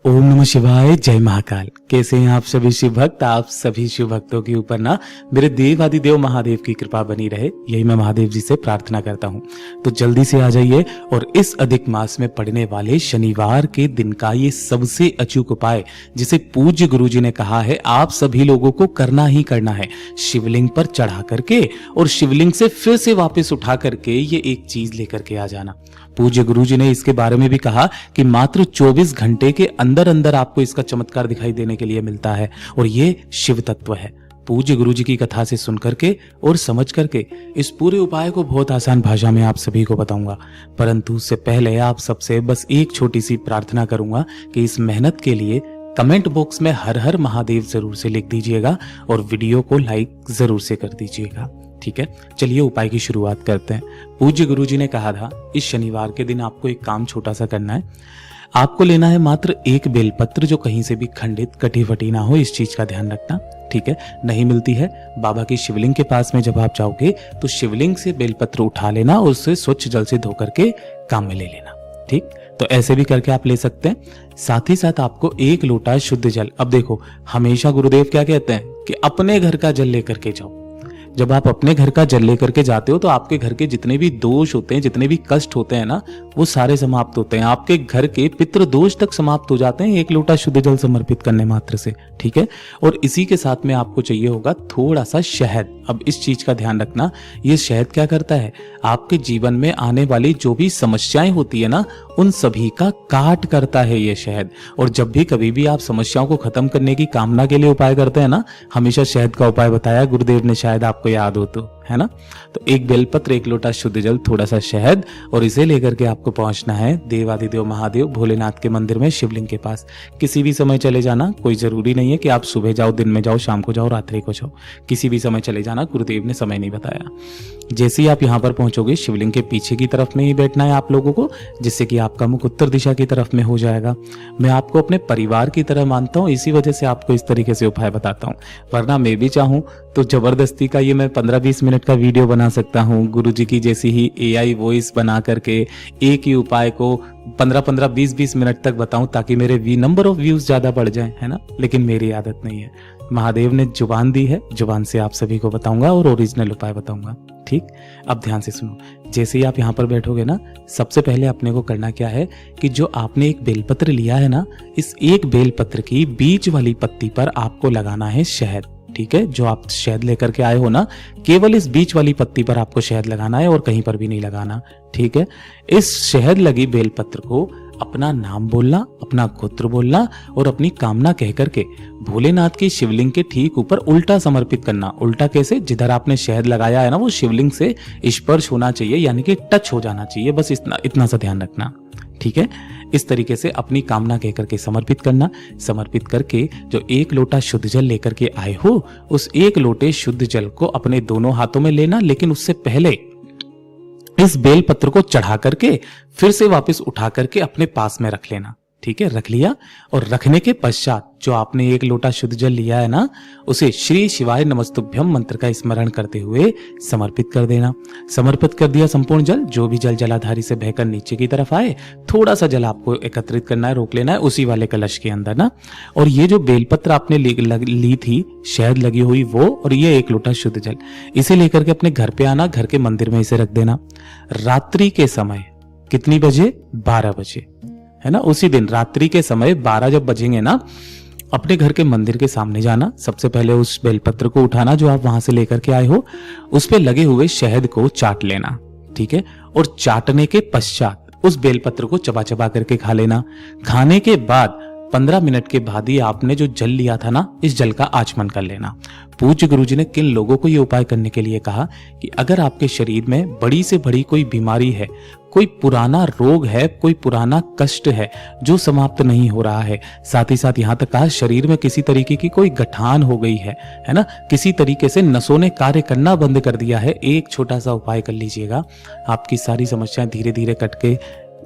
ओम नमः शिवाय, जय महाकाल। कैसे हैं आप सभी शिव भक्त। आप सभी शिव भक्तों के ऊपर ना मेरे देवाधिदेव महादेव की कृपा बनी रहे, यही मैं महादेव जी से प्रार्थना करता हूँ। तो जल्दी से आ जाइए और इस अधिक मास में पड़ने वाले शनिवार के दिन का ये सबसे अचूक उपाय, जिसे पूज्य गुरु जी ने कहा है आप सभी लोगों को करना ही करना है, शिवलिंग पर चढ़ा करके और शिवलिंग से फिर से वापस उठा करके ये एक चीज लेकर के आ जाना। पूज्य गुरु जी ने इसके बारे में भी कहा कि मात्र 24 घंटे के अंदर अंदर आपको इसका चमत्कार दिखाई देने के लिए मिलता है और ये शिव तत्व है। पूज्य गुरु जी की कथा से सुन करके और समझ करके इस पूरे उपाय को बहुत आसान भाषा में आप सभी को बताऊंगा, परंतु उससे पहले आप सबसे बस एक छोटी सी प्रार्थना करूंगा कि इस मेहनत के लिए कमेंट बॉक्स में हर हर महादेव जरूर से लिख दीजिएगा और वीडियो को लाइक जरूर से कर दीजिएगा। ठीक है, चलिए उपाय की शुरुआत करते हैं। पूज्य गुरु जी ने कहा था इस शनिवार के दिन आपको एक काम छोटा सा करना है। आपको लेना है मात्र एक बेलपत्र जो कहीं से भी खंडित कटी फटी ना हो, इस चीज का ध्यान रखना। ठीक है, नहीं मिलती है बाबा की शिवलिंग के पास में जब आप जाओगे तो शिवलिंग से बेलपत्र उठा लेना और उसे स्वच्छ जल से धो करके काम में ले लेना। ठीक, तो ऐसे भी करके आप ले सकते हैं। साथ ही साथ आपको एक लोटा शुद्ध जल, अब देखो हमेशा गुरुदेव क्या कहते हैं कि अपने घर का जल लेकर के जाओ। जब आप अपने घर का जल लेकर के जाते हो तो आपके घर के जितने भी दोष होते हैं, जितने भी कष्ट होते हैं ना, वो सारे समाप्त होते हैं। आपके घर के पितृ दोष तक समाप्त हो जाते हैं एक लोटा शुद्ध जल समर्पित करने मात्र से। ठीक है, और इसी के साथ में आपको चाहिए होगा थोड़ा सा शहद। अब इस चीज का ध्यान रखना, ये शहद क्या करता है, आपके जीवन में आने वाली जो भी समस्याएं होती है ना, उन सभी का काट करता है ये शहद। और जब भी कभी भी आप समस्याओं को खत्म करने की कामना के लिए उपाय करते हैं ना, हमेशा शहद का उपाय बताया गुरुदेव ने, शायद आपको याद हो तो, है ना। तो एक बेलपत्र, एक लोटा शुद्ध जल, थोड़ा सा शहद, और इसे लेकर के आपको पहुंचना है देवाधिदेव महादेव भोलेनाथ के मंदिर में शिवलिंग के पास। किसी भी समय चले जाना, कोई जरूरी नहीं है कि आप सुबह जाओ, दिन में जाओ, शाम को जाओ, रात्रि को जाओ, किसी भी समय चले जाना, गुरुदेव ने समय नहीं बताया। जैसे ही आप यहाँ पर पहुंचोगे शिवलिंग के पीछे की तरफ में ही बैठना है आप लोगों को, जिससे कि आपका मुख उत्तर दिशा की तरफ में हो जाएगा। मैं आपको अपने परिवार की तरह मानता हूँ, इसी वजह से आपको इस तरीके से उपाय बताता हूँ, वरना मैं भी चाहूँ तो जबरदस्ती का ये मैं 15-20 मिनट का वीडियो बना सकता हूँ, गुरुजी की जैसी ही AI वॉइस बना करके एक ही उपाय को 15-15, 20-20 मिनट तक बताऊं ताकि मेरे नंबर ऑफ व्यूज ज्यादा बढ़ जाए, है ना। लेकिन मेरी आदत नहीं है, महादेव ने जुबान दी है, जुबान से आप सभी को बताऊंगा और ओरिजिनल उपाय बताऊंगा। ठीक, अब ध्यान से सुनो। जैसे ही आप यहाँ पर बैठोगे ना, सबसे पहले अपने को करना क्या है कि जो आपने एक बेलपत्र लिया है ना, इस एक बेलपत्र की बीच वाली पत्ती पर आपको लगाना है शहद। ठीक है, जो आप शहद लेकर के आए हो ना, केवल इस बीच वाली पत्ती पर आपको शहद लगाना है और कहीं पर भी नहीं लगाना। ठीक है, इस शहद लगी बेलपत्र को अपना नाम बोलना, अपना गोत्र बोलना और अपनी कामना कह करके भोलेनाथ की शिवलिंग के ठीक ऊपर उल्टा समर्पित करना। उल्टा कैसे, जिधर आपने शहद लगाया है ना, वो शिवलिंग से स्पर्श होना चाहिए, यानी कि टच हो जाना चाहिए, बस इतना सा ध्यान रखना। ठीक है, इस तरीके से अपनी कामना कह करके समर्पित करना। समर्पित करके जो एक लोटा शुद्ध जल लेकर के आए हो, उस एक लोटे शुद्ध जल को अपने दोनों हाथों में लेना, लेकिन उससे पहले इस बेलपत्र को चढ़ा करके फिर से वापस उठा करके अपने पास में रख लेना। ठीक है, रख लिया, और रखने के पश्चात जो आपने एक लोटा शुद्ध जल लिया है ना, उसे श्री शिवाय नमस्तुभ्यम मंत्र का स्मरण करते हुए समर्पित कर देना। समर्पित कर दिया संपूर्ण जल, जो भी जल जलाधारी से बहकर नीचे की तरफ आए, थोड़ा सा जल आपको एकत्रित करना है, रोक लेना है उसी वाले कलश के अंदर ना। और ये जो बेलपत्र आपने ली थी, शहद लगी हुई वो, और ये एक लोटा शुद्ध जल, इसे लेकर के अपने घर पे आना, घर के मंदिर में इसे रख देना। रात्रि के समय कितनी बजे, 12 बजे, है ना। उसी दिन रात्रि के समय 12 जब बजेंगे ना, अपने घर के मंदिर के सामने जाना। सबसे पहले उस बेलपत्र को उठाना जो आप वहां से लेकर के आए हो, उस पे लगे हुए शहद को चाट लेना। ठीक है, और चाटने के पश्चात उस बेलपत्र को चबा चबा करके खा लेना। खाने के बाद 15 मिनट के बाद ही आपने जो जल लिया था ना, इस जल का आचमन कर लेना। पूज्य गुरुजी ने किन लोगों को ये उपाय करने के लिए कहा कि अगर आपके शरीर में बड़ी से बड़ी कोई बीमारी है, कोई पुराना रोग है, कोई पुराना कष्ट है जो समाप्त नहीं हो रहा है, साथ ही साथ यहाँ तक कहा शरीर में किसी तरीके की कोई गठान हो गई है ना, किसी तरीके से नसों ने कार्य करना बंद कर दिया है, एक छोटा सा उपाय कर लीजिएगा, आपकी सारी समस्याएं धीरे धीरे कट के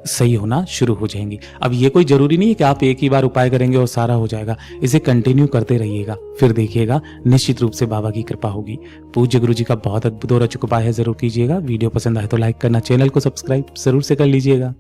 सही होना शुरू हो जाएंगी। अब ये कोई जरूरी नहीं है कि आप एक ही बार उपाय करेंगे और सारा हो जाएगा, इसे कंटिन्यू करते रहिएगा, फिर देखिएगा निश्चित रूप से बाबा की कृपा होगी। पूज्य गुरु जी का बहुत अद्भुत और अचूक उपाय है, जरूर कीजिएगा। वीडियो पसंद आए तो लाइक करना, चैनल को सब्सक्राइब जरूर से कर लीजिएगा।